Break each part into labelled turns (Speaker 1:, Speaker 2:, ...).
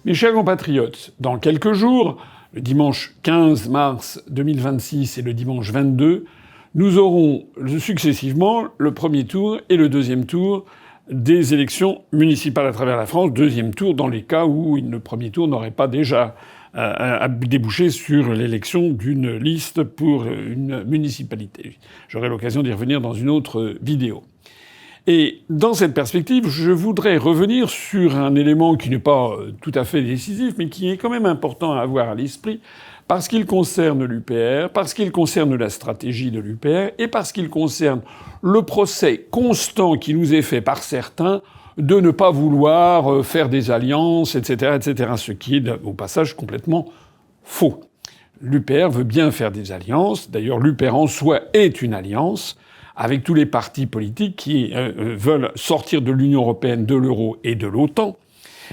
Speaker 1: Mes chers compatriotes, dans quelques jours, le dimanche 15 mars 2026 et le dimanche 22, nous aurons successivement le premier tour et le deuxième tour des élections municipales à travers la France. Deuxième tour dans les cas où le premier tour n'aurait pas déjà débouché sur l'élection d'une liste pour une municipalité. J'aurai l'occasion d'y revenir dans une autre vidéo. Et dans cette perspective, je voudrais revenir sur un élément qui n'est pas tout à fait décisif, mais qui est quand même important à avoir à l'esprit, parce qu'il concerne l'UPR, parce qu'il concerne la stratégie de l'UPR, et parce qu'il concerne le procès constant qui nous est fait par certains de ne pas vouloir faire des alliances, etc., etc., ce qui est, au passage, complètement faux. L'UPR veut bien faire des alliances. D'ailleurs, l'UPR en soi est une alliance avec tous les partis politiques qui veulent sortir de l'Union européenne, de l'euro et de l'OTAN,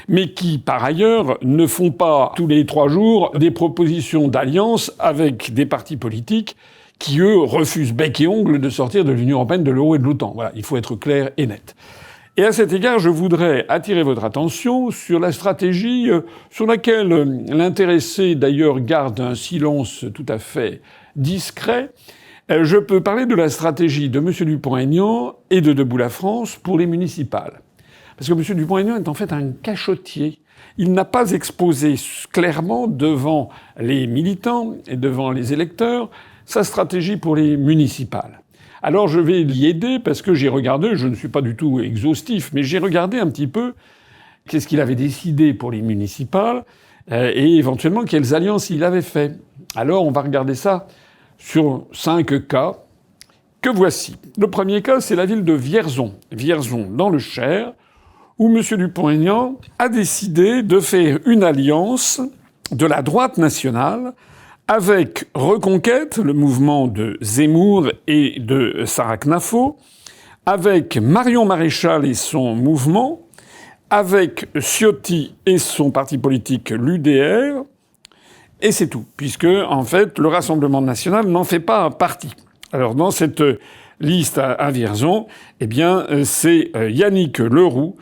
Speaker 1: mais qui, par ailleurs, ne font pas tous les 3 jours des propositions d'alliance avec des partis politiques qui, eux, refusent bec et ongle de sortir de l'Union européenne, de l'euro et de l'OTAN. Voilà, il faut être clair et net. Et à cet égard, je voudrais attirer votre attention sur la stratégie sur laquelle l'intéressé, d'ailleurs, garde un silence tout à fait discret. Je peux parler de la stratégie de M. Dupont-Aignan et de Debout la France pour les municipales. Parce que M. Dupont-Aignan est en fait un cachotier. Il n'a pas exposé clairement devant les militants et devant les électeurs sa stratégie pour les municipales. Alors je vais l'y aider parce que j'ai regardé, je ne suis pas du tout exhaustif, mais j'ai regardé un petit peu qu'est-ce qu'il avait décidé pour les municipales et éventuellement quelles alliances il avait fait. Alors on va regarder ça sur 5 cas que voici. Le premier cas, c'est la ville de Vierzon. Vierzon, dans le Cher, où M. Dupont-Aignan a décidé de faire une alliance de la droite nationale avec Reconquête, le mouvement de Zemmour et de Sarah Knafo, avec Marion Maréchal et son mouvement, avec Ciotti et son parti politique l'UDR, et c'est tout, puisque, en fait, le Rassemblement national n'en fait pas partie. Alors, dans cette liste à Vierzon, eh bien, c'est Yannick Leroux,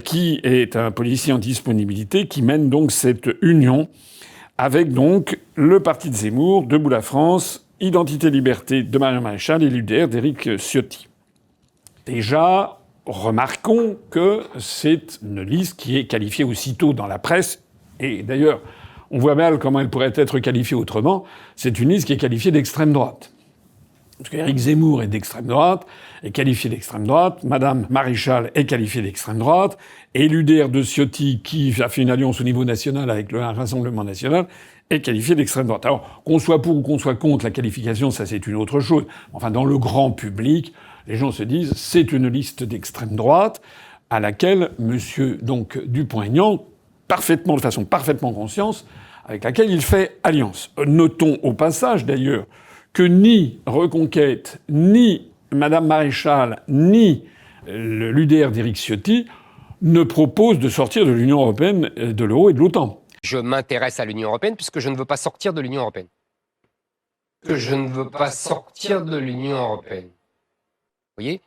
Speaker 1: qui est un policier en disponibilité, qui mène donc cette union avec donc le parti de Zemmour, Debout la France, Identité Liberté de Marion Maréchal et l'UDR d'Éric Ciotti. Déjà, remarquons que c'est une liste qui est qualifiée aussitôt dans la presse, et d'ailleurs, on voit mal comment elle pourrait être qualifiée autrement. C'est une liste qui est qualifiée d'extrême droite. Parce qu'Éric Zemmour est d'extrême droite, est qualifié d'extrême droite, Madame Maréchal est qualifiée d'extrême droite, et l'UDR de Ciotti, qui a fait une alliance au niveau national avec le Rassemblement national, est qualifié d'extrême droite. Alors, qu'on soit pour ou qu'on soit contre la qualification, ça c'est une autre chose. Enfin, dans le grand public, les gens se disent c'est une liste d'extrême droite à laquelle Monsieur donc Dupont-Aignan de façon parfaitement consciente, avec laquelle il fait alliance. Notons au passage, d'ailleurs, que ni Reconquête, ni Madame Maréchal, ni l'UDR d'Éric Ciotti ne proposent de sortir de l'Union européenne, de l'euro et de l'OTAN.
Speaker 2: Je m'intéresse à l'Union européenne puisque je ne veux pas sortir de l'Union européenne. Je ne veux pas sortir de l'Union européenne. Vous voyez ?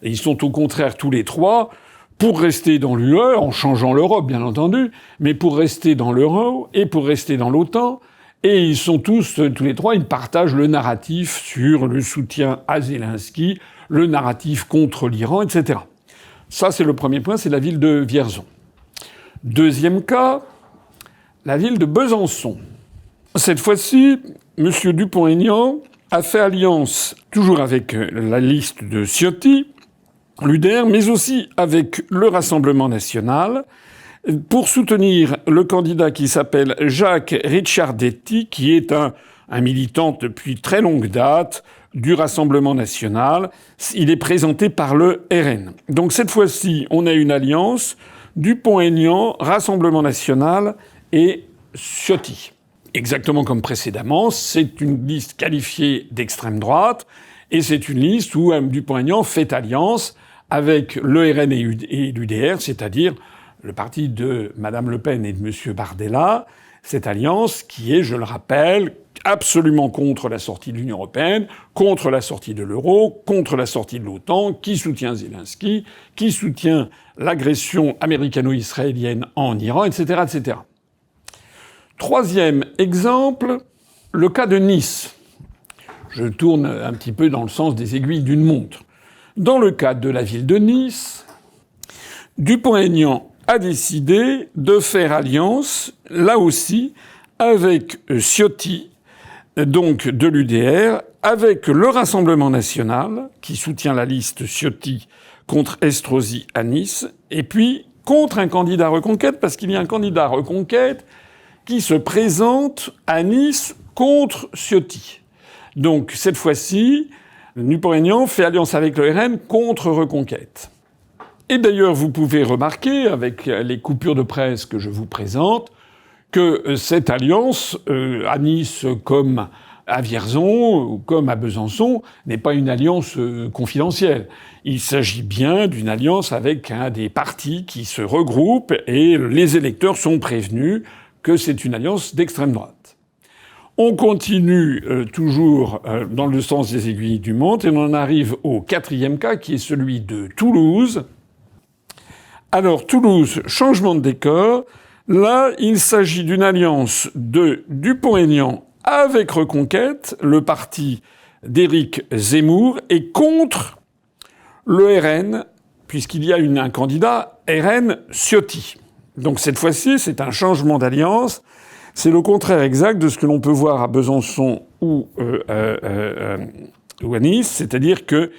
Speaker 1: Et ils sont au contraire tous les trois pour rester dans l'UE, en changeant l'Europe, bien entendu, mais pour rester dans l'euro et pour rester dans l'OTAN. Et ils sont tous les trois, ils partagent le narratif sur le soutien à Zelensky, le narratif contre l'Iran, etc. Ça, c'est le premier point, c'est la ville de Vierzon. Deuxième cas, la ville de Besançon. Cette fois-ci, M. Dupont-Aignan a fait alliance, toujours avec la liste de Ciotti, l'UDR, mais aussi avec le Rassemblement national, pour soutenir le candidat qui s'appelle Jacques Ricciardetti, qui est un militant depuis très longue date du Rassemblement national. Il est présenté par le RN. Donc cette fois-ci, on a une alliance Dupont-Aignan, Rassemblement national et Ciotti. Exactement comme précédemment, c'est une liste qualifiée d'extrême droite et c'est une liste où Dupont-Aignan fait alliance avec le RN et l'UDR, c'est-à-dire le parti de Madame Le Pen et de Monsieur Bardella, Cette alliance qui est, je le rappelle, absolument contre la sortie de l'Union européenne, contre la sortie de l'euro, contre la sortie de l'OTAN, qui soutient Zelensky, qui soutient l'agression américano-israélienne en Iran, etc., etc. Troisième exemple, le cas de Nice. Je tourne un petit peu dans le sens des aiguilles d'une montre. Dans le cas de la ville de Nice, Dupont-Aignan a décidé de faire alliance, là aussi, avec Ciotti, donc de l'UDR, avec le Rassemblement national, qui soutient la liste Ciotti contre Estrosi à Nice, et puis contre un candidat Reconquête, parce qu'il y a un candidat Reconquête qui se présente à Nice contre Ciotti. Donc, cette fois-ci, Dupont-Aignan fait alliance avec le RN contre Reconquête. Et d'ailleurs, vous pouvez remarquer, avec les coupures de presse que je vous présente, que cette alliance, à Nice comme à Vierzon ou comme à Besançon, n'est pas une alliance confidentielle. Il s'agit bien d'une alliance avec un des partis qui se regroupent et les électeurs sont prévenus que c'est une alliance d'extrême droite. On continue toujours dans le sens des aiguilles du montre et on en arrive au quatrième cas qui est celui de Toulouse. Alors Toulouse, changement de décor. Là, il s'agit d'une alliance de Dupont-Aignan avec Reconquête, le parti d'Éric Zemmour, et contre le RN, puisqu'il y a un candidat RN Ciotti. Donc cette fois-ci, c'est un changement d'alliance. C'est le contraire exact de ce que l'on peut voir à Besançon ou à Nice, c'est-à-dire que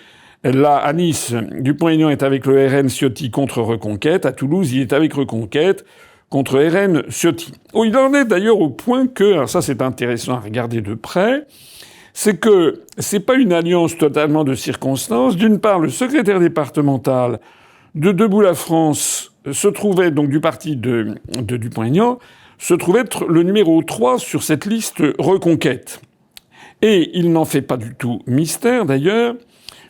Speaker 1: là, à Nice, Dupont-Aignan est avec le RN Ciotti contre Reconquête. À Toulouse, il est avec Reconquête contre RN Ciotti. Oh, il en est d'ailleurs au point que, alors ça c'est intéressant à regarder de près, c'est que c'est pas une alliance totalement de circonstance. D'une part, le secrétaire départemental de Debout la France se trouvait, donc du parti de Dupont-Aignan, se trouvait être le numéro 3 sur cette liste Reconquête. Et il n'en fait pas du tout mystère d'ailleurs,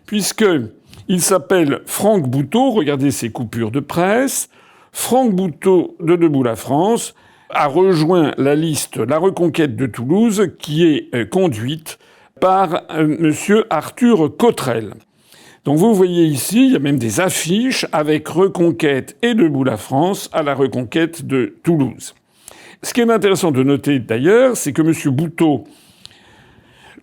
Speaker 1: puisqu'il s'appelle Franck Bouteau, regardez ses coupures de presse. Franck Bouteau de Debout la France a rejoint la liste La Reconquête de Toulouse, qui est conduite par monsieur Arthur Cottrel. Donc vous voyez ici, il y a même des affiches avec Reconquête et Debout la France à la Reconquête de Toulouse. Ce qui est intéressant de noter d'ailleurs, c'est que monsieur Bouteau,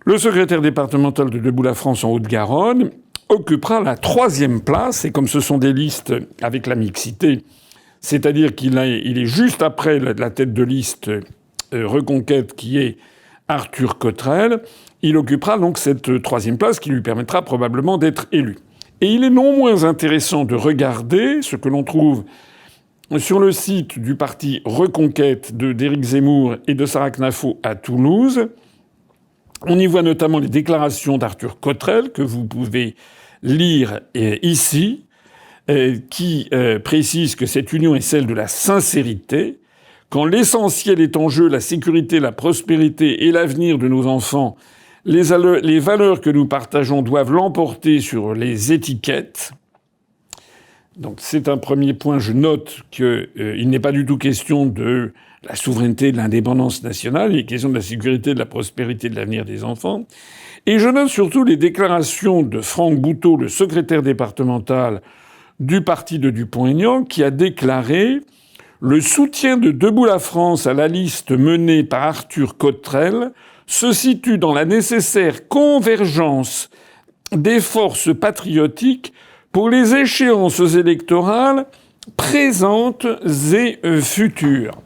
Speaker 1: le secrétaire départemental de Debout la France en Haute-Garonne, occupera la 3e place, et comme ce sont des listes avec la mixité, c'est-à-dire qu'il est juste après la tête de liste Reconquête qui est Arthur Cottrel, il occupera donc cette 3e place qui lui permettra probablement d'être élu. Et il est non moins intéressant de regarder ce que l'on trouve sur le site du parti Reconquête d'Éric Zemmour et de Sarah Knafo à Toulouse. On y voit notamment les déclarations d'Arthur Cottrel que vous pouvez lire ici, qui précise que cette union est celle de la sincérité. Quand l'essentiel est en jeu, la sécurité, la prospérité et l'avenir de nos enfants, les valeurs que nous partageons doivent l'emporter sur les étiquettes. Donc c'est un premier point. Je note qu'il n'est pas du tout question de la souveraineté, de l'indépendance nationale. Il est question de la sécurité, de la prospérité, de l'avenir des enfants. Et je note surtout les déclarations de Franck Bouteau, le secrétaire départemental du parti de Dupont-Aignan, qui a déclaré « Le soutien de Debout la France à la liste menée par Arthur Cottrel se situe dans la nécessaire convergence des forces patriotiques pour les échéances électorales présentes et futures. »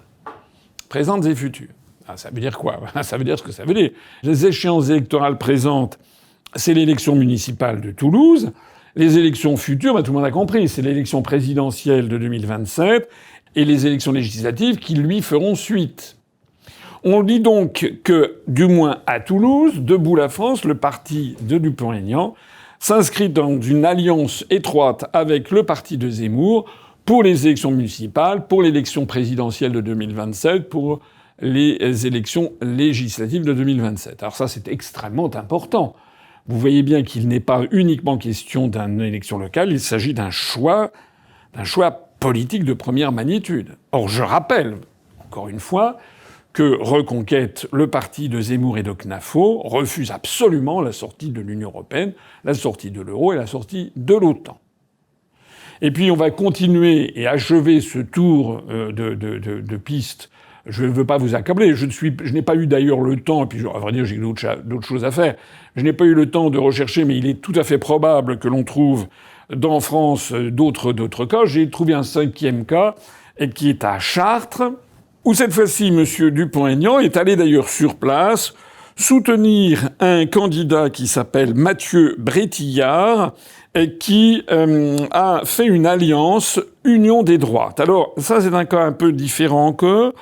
Speaker 1: Présentes et futures. Ah, ça veut dire quoi? Ça veut dire ce que ça veut dire. Les échéances électorales présentes, c'est l'élection municipale de Toulouse. Les élections futures, tout le monde a compris, c'est l'élection présidentielle de 2027 et les élections législatives qui lui feront suite. On dit donc que, du moins à Toulouse, Debout la France, le parti de Dupont-Aignan, s'inscrit dans une alliance étroite avec le parti de Zemmour pour les élections municipales, pour l'élection présidentielle de 2027, pour les élections législatives de 2027. Alors ça, c'est extrêmement important. Vous voyez bien qu'il n'est pas uniquement question d'une élection locale, il s'agit d'un choix politique de première magnitude. Or, je rappelle, encore une fois, que Reconquête, le parti de Zemmour et de Knafo, refuse absolument la sortie de l'Union européenne, la sortie de l'euro et la sortie de l'OTAN. Et puis on va continuer et achever ce tour de piste. Je ne veux pas vous accabler. Je n'ai pas eu d'ailleurs le temps, et puis à vrai dire j'ai d'autres choses à faire. Je n'ai pas eu le temps de rechercher, mais il est tout à fait probable que l'on trouve dans France d'autres cas. J'ai trouvé un 5e cas, qui est à Chartres, où cette fois-ci M. Dupont-Aignan est allé d'ailleurs sur place soutenir un candidat qui s'appelle Mathieu Brétillard, qui a fait une alliance Union des droites. Alors ça c'est un cas un peu différent encore.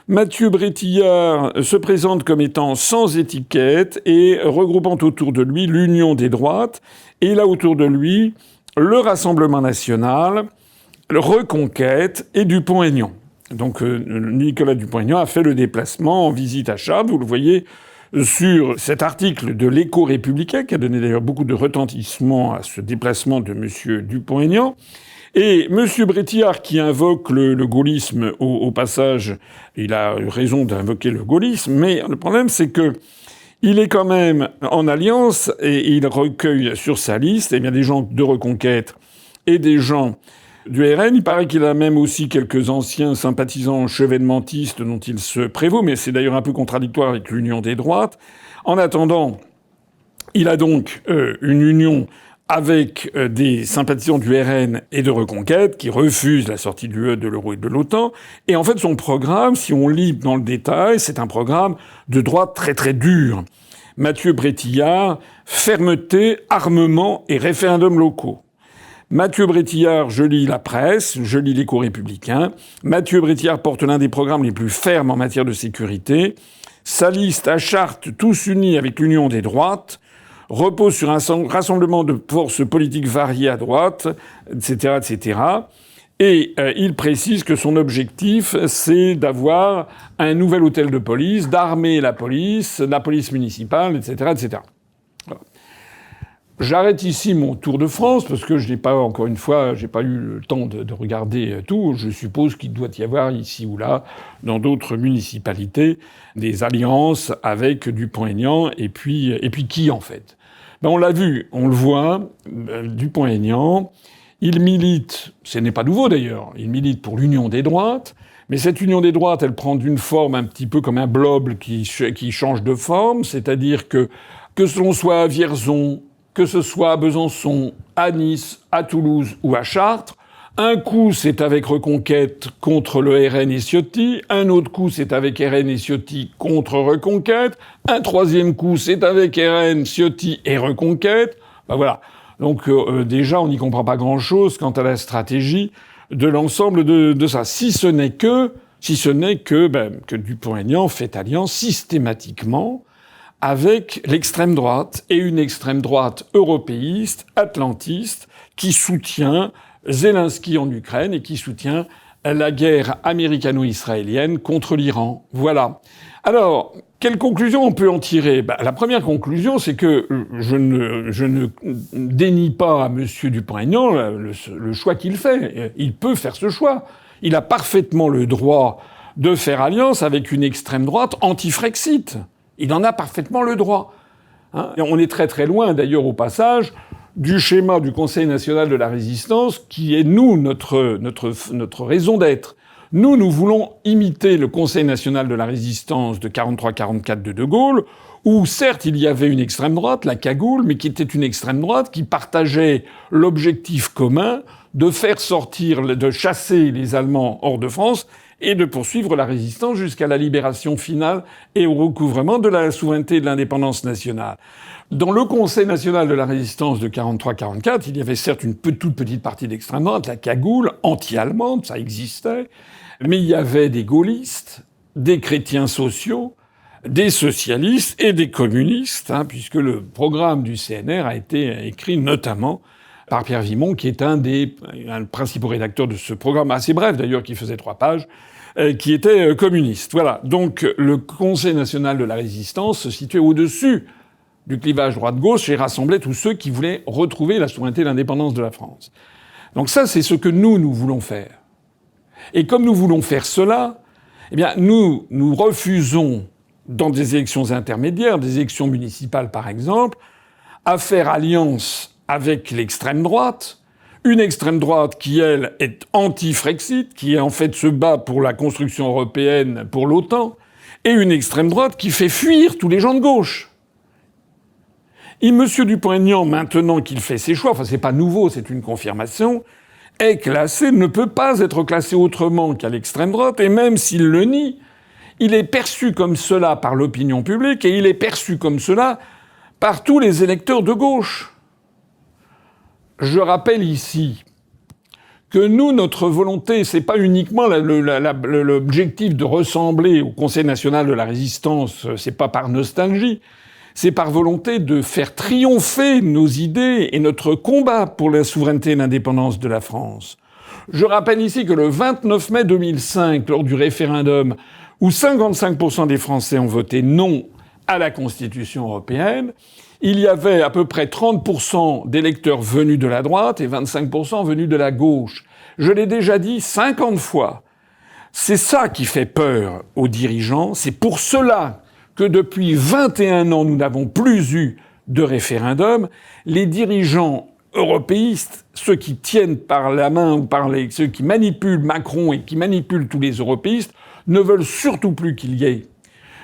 Speaker 1: Mathieu Brétillard se présente comme étant sans étiquette et regroupant autour de lui l'Union des droites, et il a autour de lui le Rassemblement national, le Reconquête et Dupont-Aignan. Donc Nicolas Dupont-Aignan a fait le déplacement en visite à Chartres, vous le voyez sur cet article de l'Écho républicain, qui a donné d'ailleurs beaucoup de retentissement à ce déplacement de M. Dupont-Aignan. Et M. Brétillard, qui invoque le gaullisme au passage, il a raison d'invoquer le gaullisme, mais le problème c'est que il est quand même en alliance et il recueille sur sa liste eh bien, des gens de Reconquête et des gens du RN. Il paraît qu'il a même aussi quelques anciens sympathisants chevènementistes dont il se prévaut, mais c'est d'ailleurs un peu contradictoire avec l'Union des droites. En attendant, il a donc une union avec des sympathisants du RN et de Reconquête qui refusent la sortie de l'UE, de l'euro et de l'OTAN. Et en fait, son programme, si on lit dans le détail, c'est un programme de droite très très dur. Mathieu Brétillard, fermeté, armement et référendums locaux. Mathieu Brétillard, je lis la presse, je lis l'Écho républicain. Mathieu Brétillard porte l'un des programmes les plus fermes en matière de sécurité. Sa liste à Chartres, tous unis avec l'Union des droites, repose sur un rassemblement de forces politiques variées à droite, etc., etc. Et il précise que son objectif, c'est d'avoir un nouvel hôtel de police, d'armer la police municipale, etc., etc. Voilà. J'arrête ici mon tour de France parce que je n'ai pas, encore une fois, j'ai pas eu le temps de regarder tout. Je suppose qu'il doit y avoir ici ou là, dans d'autres municipalités, des alliances avec Dupont-Aignan et puis qui en fait? Ben on l'a vu, on le voit, Dupont-Aignan, il milite, ce n'est pas nouveau d'ailleurs, il milite pour l'Union des droites, mais cette Union des droites, elle prend d'une forme un petit peu comme un blob qui change de forme, c'est-à-dire que l'on soit à Vierzon, que ce soit à Besançon, à Nice, à Toulouse ou à Chartres, un coup c'est avec Reconquête contre le RN et Ciotti, un autre coup c'est avec RN et Ciotti contre Reconquête, un troisième coup c'est avec RN, Ciotti et Reconquête. Ben voilà. Donc déjà on n'y comprend pas grand-chose quant à la stratégie de l'ensemble de ça. Si ce n'est que Dupont-Aignan fait alliance systématiquement avec l'extrême droite, et une extrême droite européiste, atlantiste, qui soutient Zelensky en Ukraine et qui soutient la guerre américano-israélienne contre l'Iran. Voilà. Alors, quelle conclusion on peut en tirer? La première conclusion, c'est que je ne dénie pas à M. Dupont-Aignan le choix qu'il fait. Il peut faire ce choix. Il a parfaitement le droit de faire alliance avec une extrême droite anti-Frexit. Il en a parfaitement le droit. Hein, et on est très très loin, d'ailleurs, au passage, du schéma du Conseil national de la résistance, qui est, nous, notre raison d'être. Nous voulons imiter le Conseil national de la résistance de 43-44 de Gaulle, où, certes, il y avait une extrême droite, la cagoule, mais qui était une extrême droite qui partageait l'objectif commun de faire sortir, de chasser les Allemands hors de France, et de poursuivre la résistance jusqu'à la libération finale et au recouvrement de la souveraineté et de l'indépendance nationale. Dans le Conseil national de la résistance de 43-44, il y avait certes une toute petite partie d'extrême droite, la cagoule, anti-allemande, ça existait, mais il y avait des gaullistes, des chrétiens sociaux, des socialistes et des communistes, puisque le programme du CNR a été écrit notamment par Pierre Vimont, qui est un des principaux rédacteurs de ce programme, assez bref d'ailleurs, qui faisait 3 pages, qui était communiste. Voilà. Donc le Conseil national de la résistance se situait au-dessus du clivage droite-gauche et rassemblait tous ceux qui voulaient retrouver la souveraineté et l'indépendance de la France. Donc ça, c'est ce que nous voulons faire. Et comme nous voulons faire cela, Eh bien, nous refusons, dans des élections intermédiaires, des élections municipales par exemple, à faire alliance avec l'extrême droite, une extrême droite qui, elle, est anti-Frexit, qui en fait se bat pour la construction européenne, pour l'OTAN, et une extrême droite qui fait fuir tous les gens de gauche. Et M. Dupont-Aignan, maintenant qu'il fait ses choix, enfin c'est pas nouveau, c'est une confirmation, est classé, ne peut pas être classé autrement qu'à l'extrême droite, et même s'il le nie, il est perçu comme cela par l'opinion publique, et il est perçu comme cela par tous les électeurs de gauche. Je rappelle ici que nous, notre volonté, c'est pas uniquement l'objectif de ressembler au Conseil national de la résistance, c'est pas par nostalgie, c'est par volonté de faire triompher nos idées et notre combat pour la souveraineté et l'indépendance de la France. Je rappelle ici que le 29 mai 2005, lors du référendum où 55% des Français ont voté non à la Constitution européenne, il y avait à peu près 30% d'électeurs venus de la droite et 25% venus de la gauche. Je l'ai déjà dit 50 fois. C'est ça qui fait peur aux dirigeants. C'est pour cela que depuis 21 ans, nous n'avons plus eu de référendum. Les dirigeants européistes, ceux qui tiennent par la main ou ceux qui manipulent Macron et qui manipulent tous les européistes, ne veulent surtout plus qu'il y ait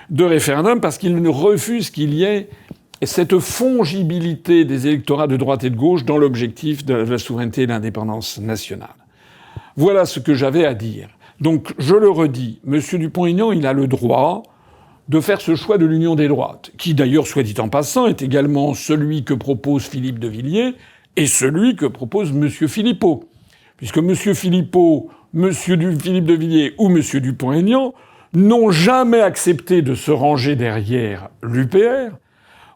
Speaker 1: de référendum parce qu'ils refusent qu'il y ait cette fongibilité des électorats de droite et de gauche dans l'objectif de la souveraineté et de l'indépendance nationale. Voilà ce que j'avais à dire. Donc, je le redis, M. Dupont-Aignan, il a le droit de faire ce choix de l'union des droites, qui d'ailleurs, soit dit en passant, est également celui que propose Philippe de Villiers et celui que propose M. Philippot. Puisque M. Philippot, Philippe de Villiers ou M. Dupont-Aignan n'ont jamais accepté de se ranger derrière l'UPR,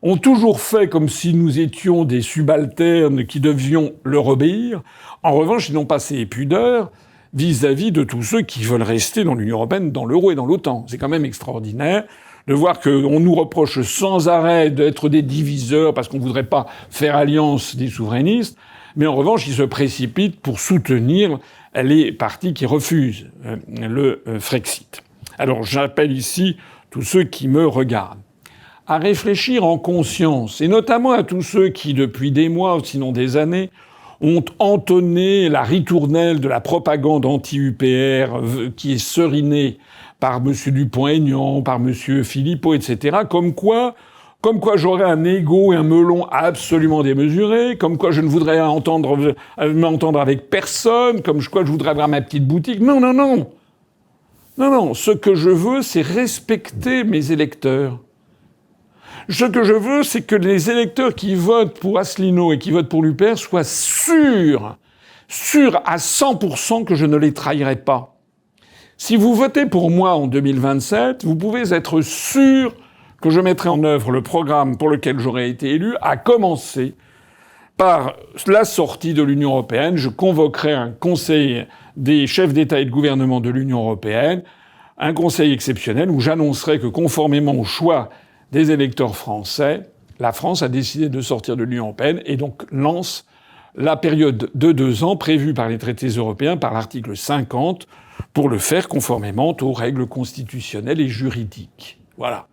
Speaker 1: ont toujours fait comme si nous étions des subalternes qui devions leur obéir. En revanche, ils n'ont pas ces pudeurs vis-à-vis de tous ceux qui veulent rester dans l'Union européenne, dans l'euro et dans l'OTAN. C'est quand même extraordinaire de voir qu'on nous reproche sans arrêt d'être des diviseurs parce qu'on ne voudrait pas faire alliance des souverainistes, mais en revanche, ils se précipitent pour soutenir les partis qui refusent le Frexit. Alors j'appelle ici tous ceux qui me regardent à réfléchir en conscience, et notamment à tous ceux qui, depuis des mois, sinon des années, ont entonné la ritournelle de la propagande anti-UPR qui est serinée par M. Dupont-Aignan, par M. Philippot, etc., comme quoi j'aurais un ego et un melon absolument démesuré, comme quoi je ne voudrais m'entendre avec personne, comme quoi je voudrais avoir ma petite boutique. Non, non, non. Non, non. Ce que je veux, c'est respecter mes électeurs. Ce que je veux, c'est que les électeurs qui votent pour Asselineau et qui votent pour l'UPR soient sûrs à 100% que je ne les trahirai pas. Si vous votez pour moi en 2027, vous pouvez être sûr que je mettrai en œuvre le programme pour lequel j'aurai été élu, à commencer par la sortie de l'Union européenne. Je convoquerai un conseil des chefs d'État et de gouvernement de l'Union européenne, un conseil exceptionnel où j'annoncerai que conformément au choix des électeurs français, la France a décidé de sortir de l'Union européenne et donc lance la période de 2 ans prévue par les traités européens, par l'article 50, pour le faire conformément aux règles constitutionnelles et juridiques. Voilà.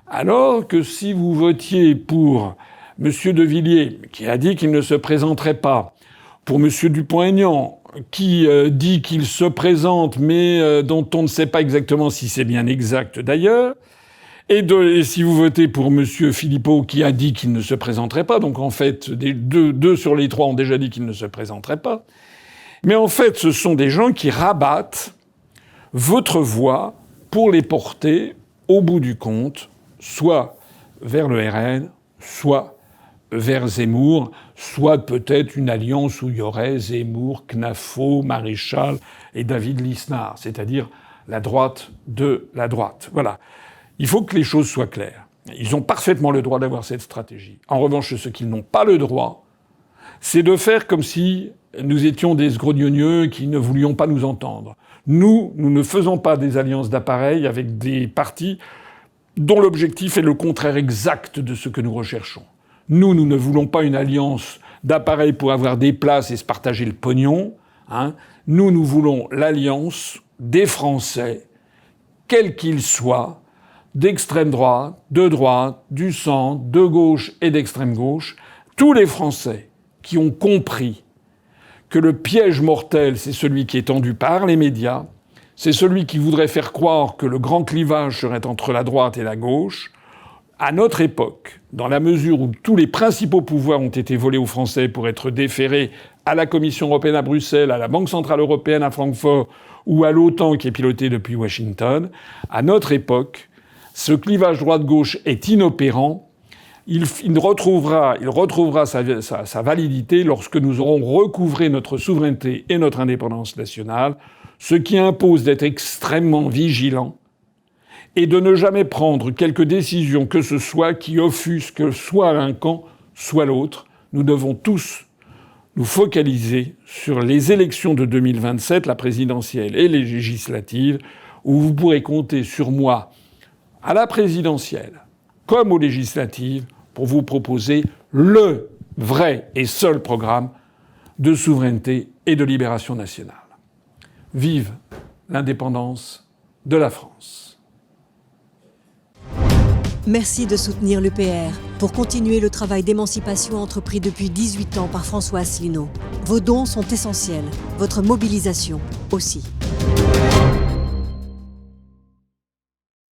Speaker 1: Alors que si vous votiez pour M. de Villiers, qui a dit qu'il ne se présenterait pas, pour M. Dupont-Aignan, qui dit qu'il se présente, mais dont on ne sait pas exactement si c'est bien exact d'ailleurs, et si vous votez pour M. Philippot, qui a dit qu'il ne se présenterait pas, donc en fait, deux sur les 3 ont déjà dit qu'il ne se présenterait pas, mais en fait, ce sont des gens qui rabattent votre voix pour les porter, au bout du compte, soit vers le RN, soit vers Zemmour, soit peut-être une alliance où il y aurait Zemmour, Knafo, Maréchal et David Lisnard, c'est-à-dire la droite de la droite. Voilà. Il faut que les choses soient claires. Ils ont parfaitement le droit d'avoir cette stratégie. En revanche, ce qu'ils n'ont pas le droit, c'est de faire comme si nous étions des sgrognonieux qui ne voulions pas nous entendre. Nous ne faisons pas des alliances d'appareil avec des partis dont l'objectif est le contraire exact de ce que nous recherchons. Nous ne voulons pas une alliance d'appareil pour avoir des places et se partager le pognon. Nous voulons l'alliance des Français quels qu'ils soient, d'extrême droite, de droite, du centre, de gauche et d'extrême gauche, tous les Français qui ont compris que le piège mortel, c'est celui qui est tendu par les médias, c'est celui qui voudrait faire croire que le grand clivage serait entre la droite et la gauche. À notre époque, dans la mesure où tous les principaux pouvoirs ont été volés aux Français pour être déférés à la Commission européenne à Bruxelles, à la Banque centrale européenne à Francfort ou à l'OTAN qui est pilotée depuis Washington, à notre époque, ce clivage droite-gauche est inopérant. Il retrouvera sa validité lorsque nous aurons recouvré notre souveraineté et notre indépendance nationale, ce qui impose d'être extrêmement vigilant et de ne jamais prendre quelque décision que ce soit qui offusque soit l'un camp, soit l'autre. Nous devons tous nous focaliser sur les élections de 2027, la présidentielle et les législatives, où vous pourrez compter sur moi, à la présidentielle comme aux législatives, pour vous proposer le vrai et seul programme de souveraineté et de libération nationale. Vive l'indépendance de la France.
Speaker 3: Merci de soutenir l'UPR pour continuer le travail d'émancipation entrepris depuis 18 ans par François Asselineau. Vos dons sont essentiels, votre mobilisation aussi.